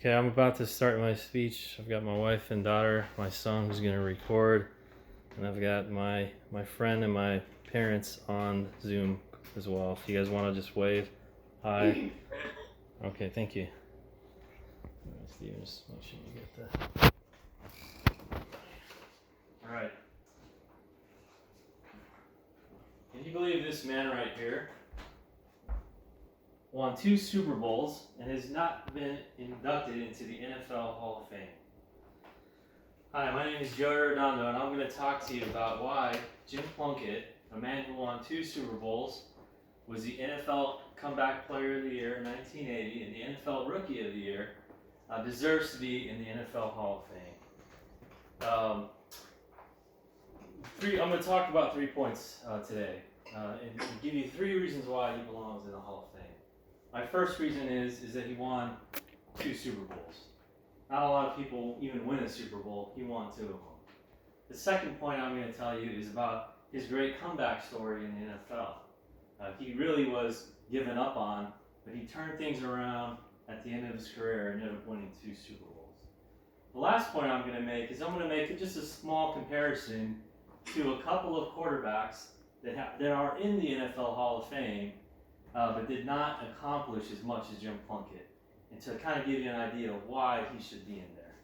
Okay, I'm about to start my speech. I've got my wife and daughter, my son who's going to record, and I've got my friend and my parents on Zoom as well. If you guys want to just wave, hi. Okay, thank you. Stevens, make sure you get that. All right. Can you believe this man right here won 2 Super Bowls and has not been inducted into the NFL Hall of Fame? Hi, my name is Joe Redondo, and I'm going to talk to you about why Jim Plunkett, a man who won 2 Super Bowls, was the NFL Comeback Player of the Year in 1980 and the NFL Rookie of the Year, deserves to be in the NFL Hall of Fame. I'm going to talk about 3 points today and give you 3 reasons why he belongs in the Hall of Fame. My first reason is that he won 2 Super Bowls. Not a lot of people even win a Super Bowl. He won 2 of them. The second point I'm going to tell you is about his great comeback story in the NFL. He really was given up on, but he turned things around at the end of his career and ended up winning 2 Super Bowls. The last point I'm going to make is I'm going to make just a small comparison to a couple of quarterbacks that are in the NFL Hall of Fame, but did not accomplish as much as Jim Plunkett, and to kind of give you an idea of why he should be in there.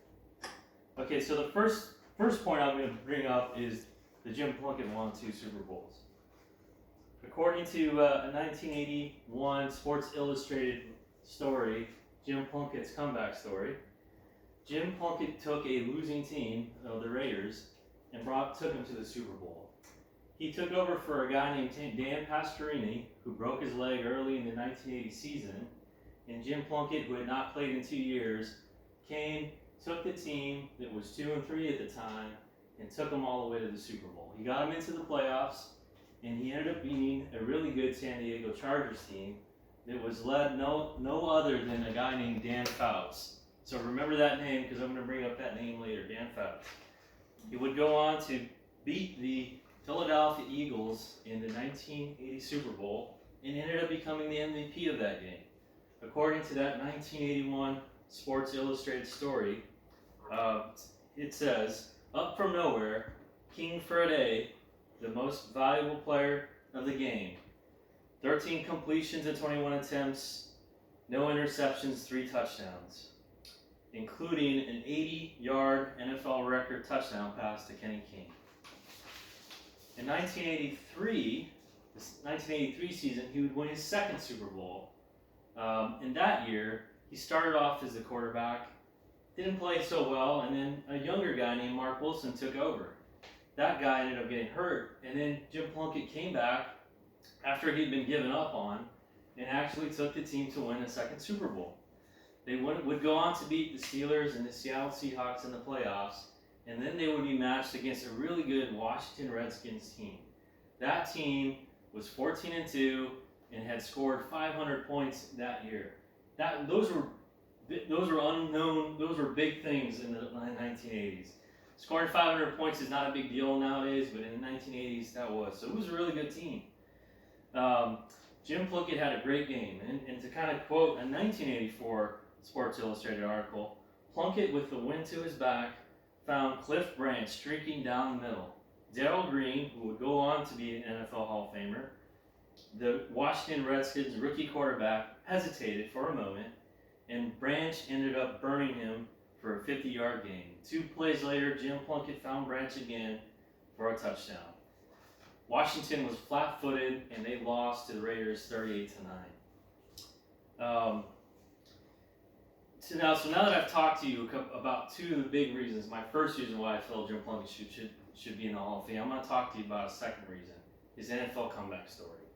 Okay, so the first point I'm going to bring up is that Jim Plunkett won 2 Super Bowls. According to a 1981 Sports Illustrated story, Jim Plunkett's comeback story, Jim Plunkett took a losing team, the Raiders, and took him to the Super Bowl. He took over for a guy named Dan Pastorini, who broke his leg early in the 1980 season, and Jim Plunkett, who had not played in 2 years, took the team that was 2-3 at the time, and took them all the way to the Super Bowl. He got them into the playoffs, and he ended up being a really good San Diego Chargers team that was led no other than a guy named Dan Fouts. So remember that name, because I'm going to bring up that name later, Dan Fouts. He would go on to beat the Philadelphia Eagles in the 1980 Super Bowl and ended up becoming the MVP of that game. According to that 1981 Sports Illustrated story, it says, "Up from nowhere, king for a day, the most valuable player of the game. 13 completions and 21 attempts, no interceptions, 3 touchdowns, including an 80-yard NFL record touchdown pass to Kenny King." In 1983 season, he would win his 2nd Super Bowl. In that year, he started off as a quarterback, didn't play so well, and then a younger guy named Mark Wilson took over. That guy ended up getting hurt, and then Jim Plunkett came back after he'd been given up on and actually took the team to win a 2nd Super Bowl. They would go on to beat the Steelers and the Seattle Seahawks in the playoffs, and then they would be matched against a really good Washington Redskins team. That team was 14-2 and had scored 500 points that year. Those were unknown. Those were big things in the 1980s. Scoring 500 points is not a big deal nowadays, but in the 1980s that was. So it was a really good team. Jim Plunkett had a great game, and to kind of quote a 1984 Sports Illustrated article, Plunkett, with the wind to his back, found Cliff Branch streaking down the middle. Darrell Green, who would go on to be an NFL Hall of Famer, the Washington Redskins rookie quarterback, hesitated for a moment, and Branch ended up burning him for a 50-yard gain. 2 plays later, Jim Plunkett found Branch again for a touchdown. Washington was flat-footed, and they lost to the Raiders 38-9. So now that I've talked to you about 2 of the big reasons, my first reason why I feel Jim Plunkett should be in the Hall of Fame, I'm going to talk to you about a second reason, his NFL comeback story.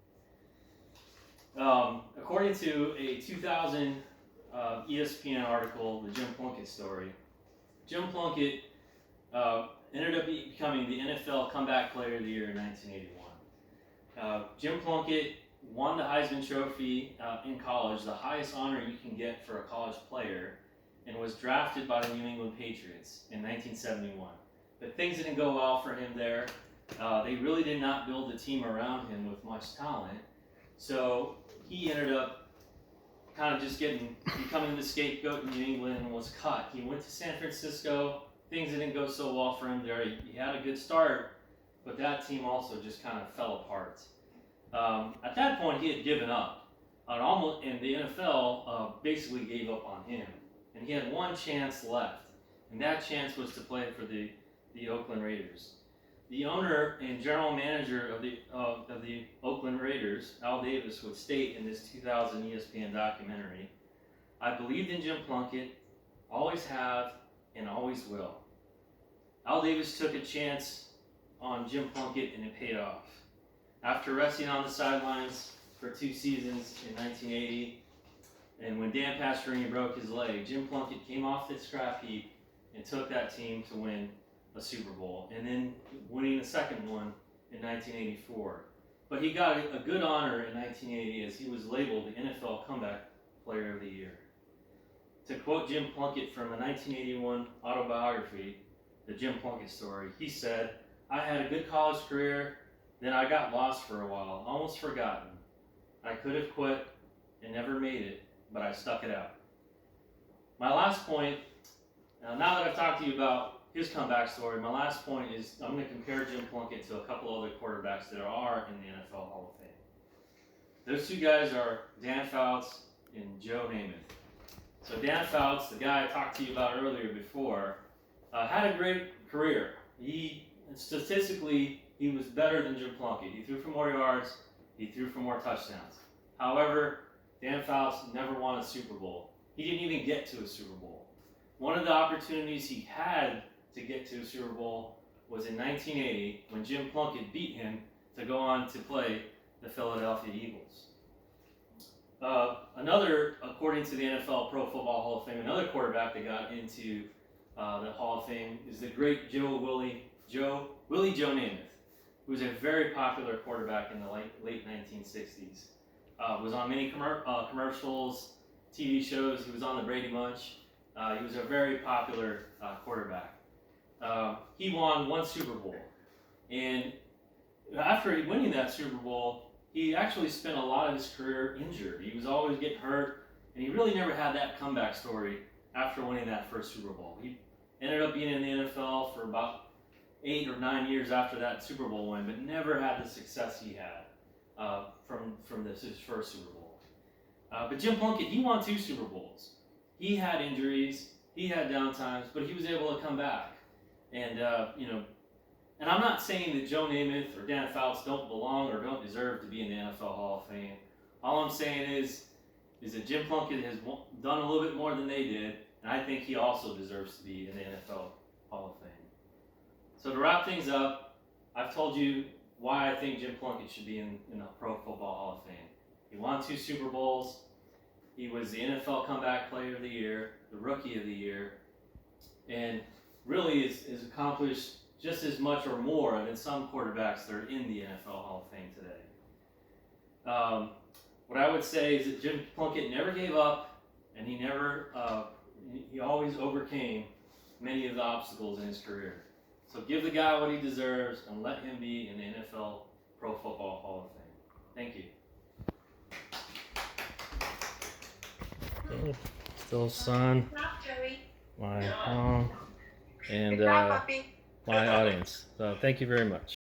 According to a 2000 ESPN article, the Jim Plunkett story, Jim Plunkett ended up becoming the NFL Comeback Player of the Year in 1981. Jim Plunkett won the Heisman Trophy in college, the highest honor you can get for a college player, and was drafted by the New England Patriots in 1971. But things didn't go well for him there. They really did not build a team around him with much talent. So he ended up kind of just becoming the scapegoat in New England and was cut. He went to San Francisco. Things didn't go so well for him there. He had a good start, but that team also just kind of fell apart. At that point, he had given up. And the NFL basically gave up on him. And he had one chance left, and that chance was to play for the Oakland Raiders. The owner and general manager of the Oakland Raiders, Al Davis, would state in this 2000 ESPN documentary, "I believed in Jim Plunkett, always have, and always will." Al Davis took a chance on Jim Plunkett, and it paid off. After resting on the sidelines for 2 seasons in 1980, and when Dan Pastorini broke his leg, Jim Plunkett came off the scrap heap and took that team to win a Super Bowl, and then winning the second one in 1984. But he got a good honor in 1980 as he was labeled the NFL Comeback Player of the Year. To quote Jim Plunkett from a 1981 autobiography, The Jim Plunkett Story, he said, "I had a good college career, then I got lost for a while, almost forgotten. I could have quit and never made it, but I stuck it out." My last point, now that I've talked to you about his comeback story, my last point is I'm going to compare Jim Plunkett to a couple other quarterbacks that are in the NFL Hall of Fame. Those 2 guys are Dan Fouts and Joe Namath. So Dan Fouts, the guy I talked to you about earlier before, had a great career. Statistically, he was better than Jim Plunkett. He threw for more yards, he threw for more touchdowns. However, Dan Fouts never won a Super Bowl. He didn't even get to a Super Bowl. One of the opportunities he had to get to a Super Bowl was in 1980 when Jim Plunkett beat him to go on to play the Philadelphia Eagles. According to the NFL Pro Football Hall of Fame, another quarterback that got into the Hall of Fame is the great Willie Joe Namath, who was a very popular quarterback in the late 1960s. Was on many commercials, TV shows. He was on the Brady Bunch. He was a very popular quarterback. He won 1 Super Bowl, and after winning that Super Bowl, he actually spent a lot of his career injured. He was always getting hurt, and he really never had that comeback story after winning that first Super Bowl. He ended up being in the NFL for about 8 or 9 years after that Super Bowl win, but never had the success he had from his first Super Bowl. But Jim Plunkett, he won 2 Super Bowls. He had injuries, he had downtimes, but he was able to come back. And and I'm not saying that Joe Namath or Dan Fouts don't belong or don't deserve to be in the NFL Hall of Fame. All I'm saying is that Jim Plunkett has done a little bit more than they did, and I think he also deserves to be in the NFL Hall of Fame. So to wrap things up, I've told you why I think Jim Plunkett should be in the Pro Football Hall of Fame. He won 2 Super Bowls. He was the NFL Comeback Player of the Year, the Rookie of the Year, and really is accomplished just as much or more than some quarterbacks that are in the NFL Hall of Fame today. What I would say is that Jim Plunkett never gave up, and he always overcame many of the obstacles in his career. So give the guy what he deserves and let him be in the NFL Pro Football Hall of Fame. Thank you. Still son, my mom, and my audience. So thank you very much.